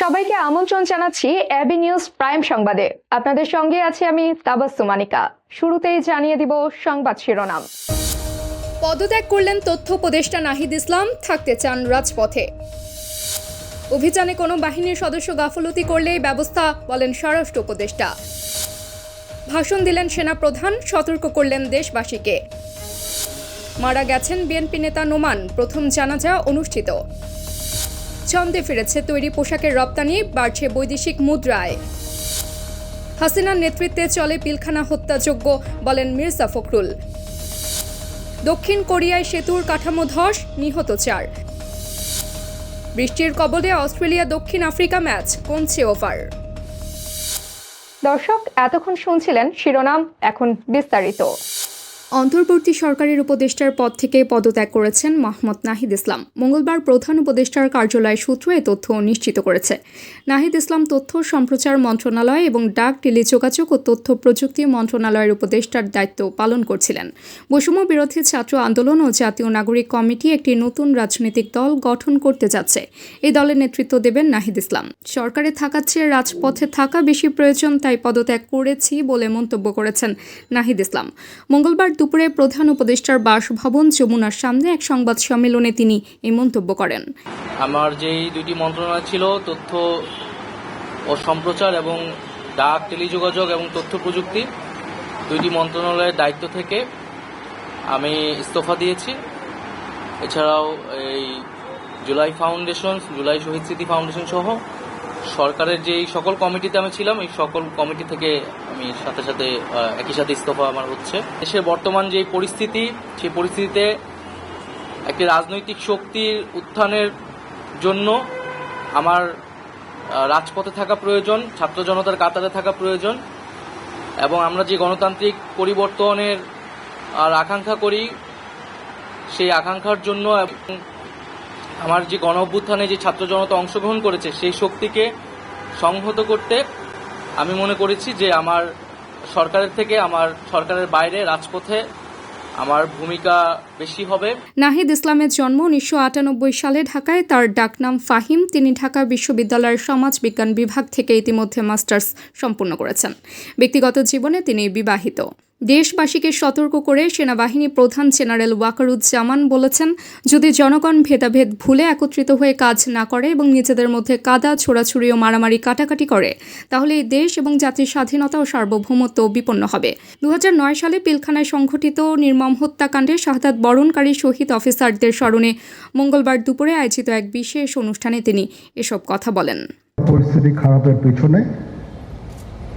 সবাইকে আমন্ত্রণ জানাচ্ছি এবি নিউজ প্রাইম সংবাদে। আপনাদের সঙ্গে আছি আমি তাবাসসুমানিকা। শুরুতেই জানিয়ে দিব সংবাদ শিরোনাম। পদত্যাগ করলেন তথ্য উপদেষ্টা নাহিদ ইসলাম, থাকতে চান রাজপথে। অভিযানে কোনো বাহিনীর সদস্য গাফলতি করলেই ব্যবস্থা, বলেন স্বরাষ্ট্র উপদেষ্টা। ভাষণ দিলেন সেনাপ্রধান, সতর্ক করলেন দেশবাসীকে। মারা গেছেন বিএনপি নেতা নোমান, প্রথম জানাজা অনুষ্ঠিত। ছন্দে ফিরেছে তৈরি পোশাকের রপ্তানি, বাড়ছে বৈদেশিক মুদ্রায়। হাসিনার নেতৃত্বে চলে পিলখানা হত্যাযজ্ঞ, বলেন মির্জা ফখরুল। দক্ষিণ কোরিয়ায় সেতুর কাঠামো ধস, নিহত 4। বৃষ্টির কবলে অস্ট্রেলিয়া দক্ষিণ আফ্রিকা ম্যাচ, কমছে ওভার। দর্শক, এতক্ষণ শুনছিলেন শিরোনাম, এখন বিস্তারিত। অন্তর্বর্তী সরকারের উপদেষ্টার পদ থেকে পদত্যাগ করেছেন মোহাম্মদ নাহিদ ইসলাম। মঙ্গলবার প্রধান উপদেষ্টার কার্যালয় সূত্র এ তথ্য নিশ্চিত করেছে। নাহিদ ইসলাম তথ্য সম্প্রচার মন্ত্রণালয় এবং ডাক, টেলিযোগাযোগ ও তথ্য প্রযুক্তি মন্ত্রণালয়ের উপদেষ্টার দায়িত্ব পালন করছিলেন। বৈষম্য বিরোধী ছাত্র আন্দোলন ও জাতীয় নাগরিক কমিটি একটি নতুন রাজনৈতিক দল গঠন করতে যাচ্ছে। এই দলের নেতৃত্ব দেবেন নাহিদ ইসলাম। সরকারে থাকার চেয়ে রাজপথে থাকা বেশি প্রয়োজন, তাই পদত্যাগ করেছি বলে মন্তব্য করেছেন নাহিদ ইসলাম। মঙ্গলবার দুপুরে প্রধান উপদেষ্টার বাসভবন যমুনার সামনে এক সংবাদ সম্মেলনে তিনি এই মন্তব্য করেন। আমার যেই দুটি মন্ত্রণালয় ছিল, তথ্য ও সম্প্রচার এবং ডাক, টেলিযোগাযোগ এবং তথ্য প্রযুক্তি, দুইটি মন্ত্রণালয়ের দায়িত্ব থেকে আমি ইস্তফা দিয়েছি। এছাড়াও এই জুলাই ফাউন্ডেশন, জুলাই শহীদ স্মৃতি ফাউন্ডেশন সহ সরকারের যেই সকল কমিটিতে আমি ছিলাম, এই সকল কমিটি থেকে আমি একই সাথে ইস্তফা আমার হচ্ছে। দেশের বর্তমান যে পরিস্থিতি, সেই পরিস্থিতিতে একটি রাজনৈতিক শক্তির উত্থানের জন্য আমার রাজপথে থাকা প্রয়োজন, ছাত্র জনতার কাতারে থাকা প্রয়োজন, এবং আমরা যে গণতান্ত্রিক পরিবর্তনের আকাঙ্ক্ষা করি, সেই আকাঙ্ক্ষার জন্য আমার যে গণ অভ্যুত্থানে যে ছাত্র জনতা অংশগ্রহণ করেছে, সেই শক্তিকে সংহত করতে আমি মনে করেছি যে আমার সরকারের থেকে, আমার সরকারের বাইরে রাজপথে আমার ভূমিকা বেশি হবে। নাহিদ ইসলামের জন্ম 1998 সালে ঢাকায়। তার ডাকনাম ফাহিম। তিনি ঢাকা বিশ্ববিদ্যালয়ের সমাজ বিজ্ঞান বিভাগ থেকে ইতিমধ্যে মাস্টার্স সম্পন্ন করেছেন। ব্যক্তিগত জীবনে তিনি বিবাহিত। দেশবাসীকে সতর্ক করে সেনাবাহিনী প্রধান জেনারেল ওয়াকারুজ্জামান বলেছেন, যদি জনগণ ভেদাভেদ ভুলে একত্রিত হয়ে কাজ না করে এবং নিজেদের মধ্যে কাদা ছোড়াছুড়ি ও মারামারি কাটাকাটি করে, তাহলে এই দেশ এবং জাতির স্বাধীনতা ও সার্বভৌমত্ব বিপন্ন হবে। 2009 সালে পিলখানায় সংঘটিত নির্মম হত্যাকাণ্ডে শাহাদাত বরণকারী শহীদ অফিসারদের স্মরণে মঙ্গলবার দুপুরে আয়োজিত এক বিশেষ অনুষ্ঠানে তিনি এসব কথা বলেন। পরিস্থিতি খারাপের পিছনে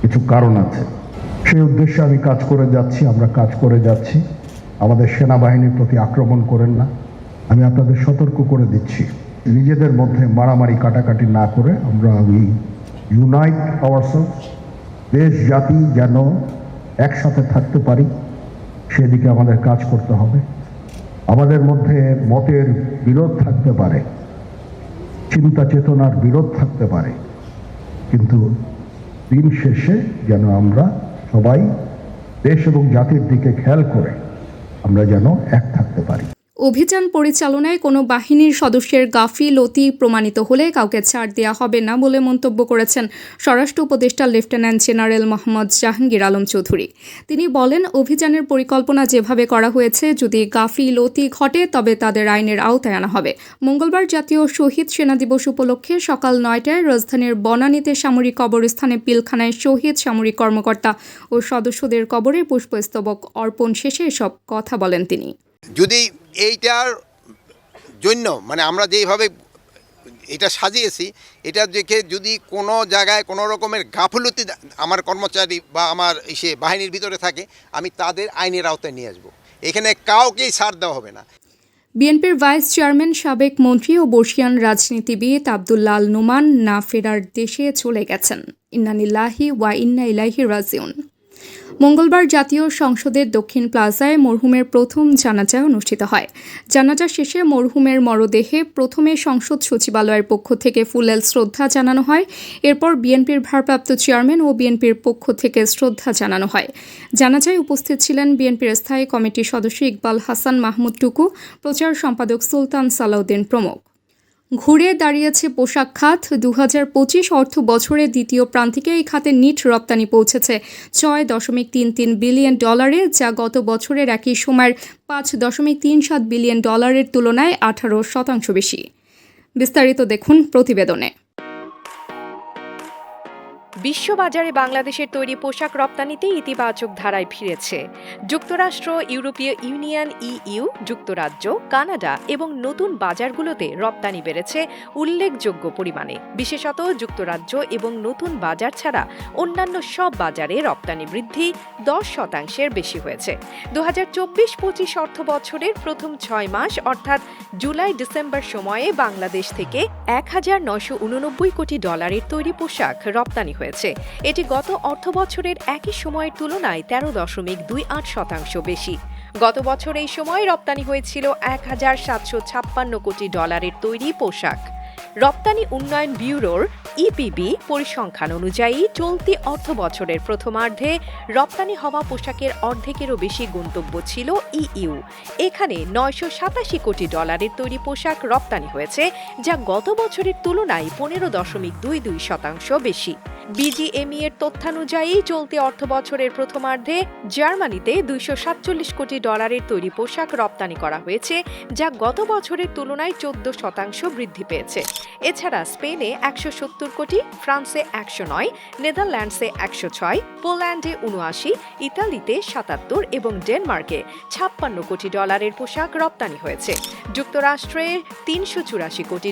কিছু কারণ আছে, সেই উদ্দেশ্যে আমি কাজ করে যাচ্ছি, আমরা কাজ করে যাচ্ছি। আমাদের সেনাবাহিনীর প্রতি আক্রমণ করেন না, আমি আপনাদের সতর্ক করে দিচ্ছি। নিজেদের মধ্যে মারামারি কাটাকাটি না করে আমরা ইউনাইট আওয়ারসেলস, দেশ জাতি যেন একসাথে থাকতে পারি, সেদিকে আমাদের কাজ করতে হবে। আমাদের মধ্যে মতের বিরোধ থাকতে পারে, চিন্তা চেতনার বিরোধ থাকতে পারে, কিন্তু দিন শেষে যেন আমরা সবাই দেশ এবং জাতির দিকে খেয়াল করে আমরা যেন এক থাকতে পারি। অভিযান পরিচালনায় কোনো বাহিনীর সদস্যের গাফিলতি প্রমাণিত হলে কাউকে ছাড় দেওয়া হবে না বলে মন্তব্য করেছেন স্বরাষ্ট্র উপদেষ্টা লেফটেন্যান্ট জেনারেল মোহাম্মদ জাহাঙ্গীর আলম চৌধুরী। তিনি বলেন, অভিযানের পরিকল্পনা যেভাবে করা হয়েছে, যদি গাফিলতি ঘটে তবে তাদের আইনের আওতায় আনা হবে। মঙ্গলবার জাতীয় শহীদ সেনা দিবস উপলক্ষে সকাল 9টায় রাজধানীর বনানীতে সামরিক কবরস্থানে পিলখানায় শহীদ সামরিক কর্মকর্তা ও সদস্যদের কবরে পুষ্পস্তবক অর্পণ শেষে এসব কথা বলেন তিনি। যদি এইটার জন্য আমরা যেইভাবে এটা সাজিয়েছি, এটা দেখে যদি কোনো জায়গায় কোনো রকমের গাফলতি আমার কর্মচারী বা আমার বাহিনীর ভিতরে থাকে, আমি তাদের আইনের আওতায় নিয়ে আসবো। এখানে কাউকেই ছাড় দেওয়া হবে না। বিএনপির ভাইস চেয়ারম্যান, সাবেক মন্ত্রী ও বর্ষিয়ান রাজনীতিবিদ আব্দুল্লাহ আল নোমান না ফেরার দেশে চলে গেছেন। ইন্না লিল্লাহি ওয়া ইন্না ইলাইহি রাজিউন। মঙ্গলবার জাতীয় সংসদের দক্ষিণ প্লাজায় মরহুমের প্রথম জানাজা অনুষ্ঠিত হয়। জানাজা শেষে মরহুমের মরদেহে প্রথমে সংসদ সচিবালয়ের পক্ষ থেকে ফুলেল শ্রদ্ধা জানানো হয়। এরপর বিএনপির ভারপ্রাপ্ত চেয়ারম্যান ও বিএনপির পক্ষ থেকে শ্রদ্ধা জানানো হয়। জানাজায় উপস্থিত ছিলেন বিএনপির স্থায়ী কমিটির সদস্য ইকবাল হাসান মাহমুদ টুকু, প্রচার সম্পাদক সুলতান সালাউদ্দিন প্রমুখ। ঘুরে দাঁড়িয়েছে পোশাক খাত। 2025 অর্থ বছরের দ্বিতীয় প্রান্তিকে এই খাতে নিট রপ্তানি পৌঁছেছে $6.33 বিলিয়ন, যা গত বছরের একই সময়ের $5.37 বিলিয়ন তুলনায় 18% বেশি। বিস্তারিত দেখুন প্রতিবেদনে। বিশ্ববাজারে বাংলাদেশের তৈরি পোশাক রপ্তানিতে ইতিবাচক ধারায় ফিরেছে। যুক্তরাষ্ট্র, ইউরোপীয় ইউনিয়ন ইইউ, যুক্তরাজ্য, কানাডা এবং নতুন বাজারগুলোতে রপ্তানি বেড়েছে উল্লেখযোগ্য পরিমাণে। বিশেষত যুক্তরাজ্য এবং নতুন বাজার ছাড়া অন্যান্য সব বাজারে রপ্তানি বৃদ্ধি 10% বেশি হয়েছে। 2024-25 অর্থ বছরের প্রথম 6 মাস অর্থাৎ জুলাই-ডিসেম্বর সময়ে বাংলাদেশ থেকে $1,989 কোটি তৈরি পোশাক রপ্তানি হয়েছে। এটি গত অর্থ বছরের একই সময়ের তুলনায় 13.28% বেশি। গত বছর এই সময় রপ্তানি হয়েছিল $1,756 কোটি তৈরি পোশাক। রপ্তানি উন্নয়ন ব্যুরোর ইপিবি পরিসংখ্যান অনুযায়ী চলতি অর্থ বছরের প্রথমার্ধে রপ্তানি হওয়া পোশাকের অর্ধেকেরও বেশি গন্তব্য ছিল ইইউ। এখানে $987 কোটি তৈরি পোশাক রপ্তানি হয়েছে, যা গত বছরের তুলনায় 15.22% বেশি। বিজিএমই এর তথ্যানুযায়ী চলতি অর্থ বছরের প্রথমার্ধে জার্মানিতে $247 কোটি তৈরি পোশাক রপ্তানি করা হয়েছে, যা গত বছরের তুলনায় 14% বৃদ্ধি পেয়েছে। এছাড়া স্পেনে 170 কোটি, ফ্রান্সে 109, নেদারল্যান্ডসে 106, পোল্যান্ডে 79, ইতালিতে 77 এবং ডেনমার্কে $56 কোটি পোশাক রপ্তানি হয়েছে। যুক্তরাষ্ট্রে $384 কোটি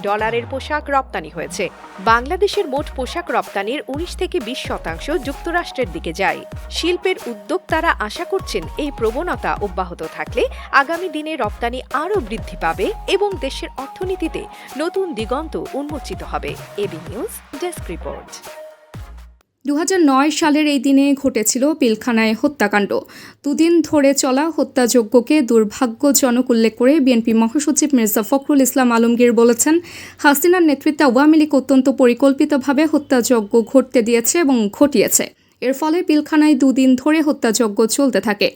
পোশাক রপ্তানি হয়েছে। বাংলাদেশের মোট পোশাক রপ্তানির 19-20% যুক্তরাষ্ট্রের দিকে যায়। শিল্পের উদ্যোক্তারা আশা করছেন এই প্রবণতা অব্যাহত থাকলে আগামী দিনে রপ্তানি আরও বৃদ্ধি পাবে এবং দেশের অর্থনীতিতে নতুন দিগন্ত উন্মোচিত হবে। AB news desk report. 2009 সালের এই দিনে ঘটেছিল পিলখানায় হত্যাকাণ্ড। দুদিন ধরে চলা হত্যাযজ্ঞকে দুর্ভাগ্যজনক উল্লেখ করে বিএনপি মহাসচিব মির্জা ফখরুল ইসলাম আলমগীর বলেছেন, হাসিনার নেতৃত্বে আওয়ামী লীগ অত্যন্ত পরিকল্পিতভাবে হত্যাযজ্ঞ ঘটতে দিয়েছে এবং ঘটিয়েছে। এর ফলে পিলখানায় দুদিন ধরে হত্যাযজ্ঞ চলতে থাকে।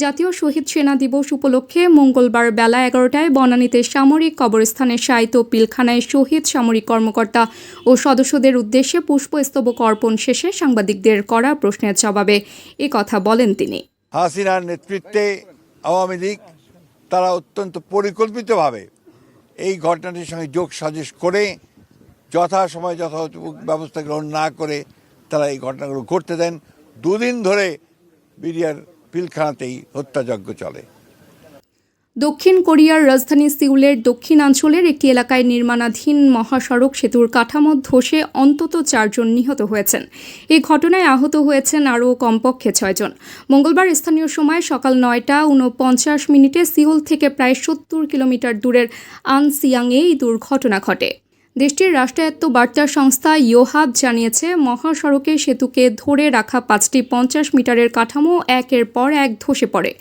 জাতীয় শহীদ সেনা দিবস উপলক্ষে মঙ্গলবার বেলা 11টায় বনানীতে সামরিক কবরস্থানে শায়িত পিলখানায় শহীদ সামরিক কর্মকর্তা ও সদস্যদের উদ্দেশ্যে পুষ্পস্তবক অর্পণ শেষে সাংবাদিকদের করা প্রশ্নের জবাবে এ কথা বলেন তিনি। হাসিনার নেতৃত্বে আওয়ামী লীগ তারা অত্যন্ত পরিকল্পিতভাবে এই ঘটনাটির সঙ্গে যোগ সাজশ করে যথাসময়ে যথাযথ ব্যবস্থা গ্রহণ না করে তারা এই ঘটনাগুলো ঘটতে দেন। দুদিন ধরে বিডিআর পিলখানাতেই হত্যাযজ্ঞ চলে। দক্ষিণ কোরিয়ার রাজধানী সিউলের দক্ষিণাঞ্চলের একটি এলাকায় নির্মাণাধীন মহাসড়ক সেতুর কাঠামো ধসে অন্তত 4 জন নিহত হয়েছেন। এই ঘটনায় আহত হয়েছেন আরও কমপক্ষে 6 জন। মঙ্গলবার স্থানীয় সময় সকাল 9:49 সিউল থেকে প্রায় 70 কিলোমিটার দূরের আনসিয়াংয়ে এই দুর্ঘটনা ঘটে। দেশটির রাষ্ট্রায়ত্ত বার্তা সংস্থা ইয়োহাব জানিয়েছে, মহাসড়কে সেতুকে ধরে রাখা 5টি 50 মিটারের কাঠামো একের পর এক ধসে পড়ে।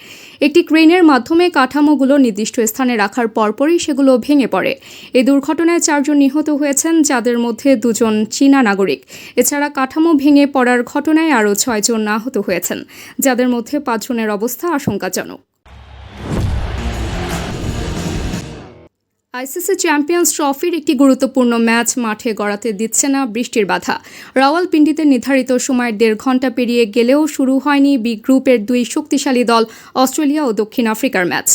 একটি ক্রেনের মাধ্যমে কাঠামোগুলো নির্দিষ্ট স্থানে রাখার পরপরই সেগুলো ভেঙে পড়ে। এই দুর্ঘটনায় 4 জন নিহত হয়েছেন, যাদের মধ্যে 2 জন চীনা নাগরিক। এছাড়া কাঠামো ভেঙে পড়ার ঘটনায় আরও 6 জন আহত হয়েছেন, যাদের মধ্যে 5 জনের অবস্থা আশঙ্কাজনক। আইসিসি চ্যাম্পিয়ন্স ট্রফির একটি গুরুত্বপূর্ণ ম্যাচ মাঠে গড়াতে দিচ্ছে না বৃষ্টির বাধা। রাওয়ালপিন্ডিতে নির্ধারিত সময়ের 1.5 ঘণ্টা পেরিয়ে গেলেও শুরু হয়নি বি গ্রুপের 2 শক্তিশালী দল অস্ট্রেলিয়া ও দক্ষিণ আফ্রিকার ম্যাচ।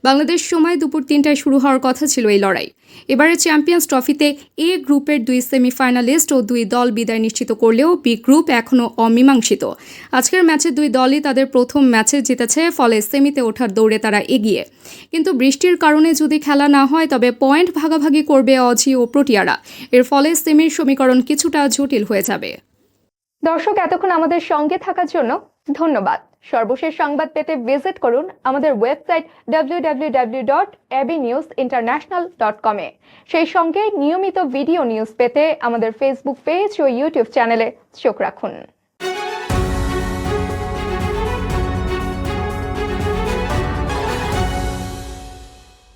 বাংলাদেশ সময় দুপুর 3টায় শুরু হওয়ার কথা ছিল এই লড়াই। এবারে চ্যাম্পিয়ন্স ট্রফিতে এ গ্রুপের 2 সেমিফাইনালিস্ট ও 2 দল বিদায় নিশ্চিত করলেও বি গ্রুপ এখনও অমীমাংসিত। আজকের ম্যাচে 2 দলই তাদের প্রথম ম্যাচে জিতেছে, ফলে সেমিতে ওঠার দৌড়ে তারা এগিয়ে। কিন্তু বৃষ্টির কারণে যদি খেলা না হয় তবে পয়েন্ট ভাগাভাগি করবে অজি ও প্রোটিয়ারা। এর ফলে সেমির সমীকরণ কিছুটা জটিল হয়ে যাবে। দর্শক, এতক্ষণ আমাদের সঙ্গে থাকার জন্য ধন্যবাদ। সর্বশেষ সংবাদ পেতে ভিজিট করুন আমাদের ওয়েবসাইট www.abnewsinternational.com এ। সেই সঙ্গে নিয়মিত ভিডিও নিউজ পেতে আমাদের ফেসবুক পেজ ও ইউটিউব চ্যানেলে চোখ রাখুন।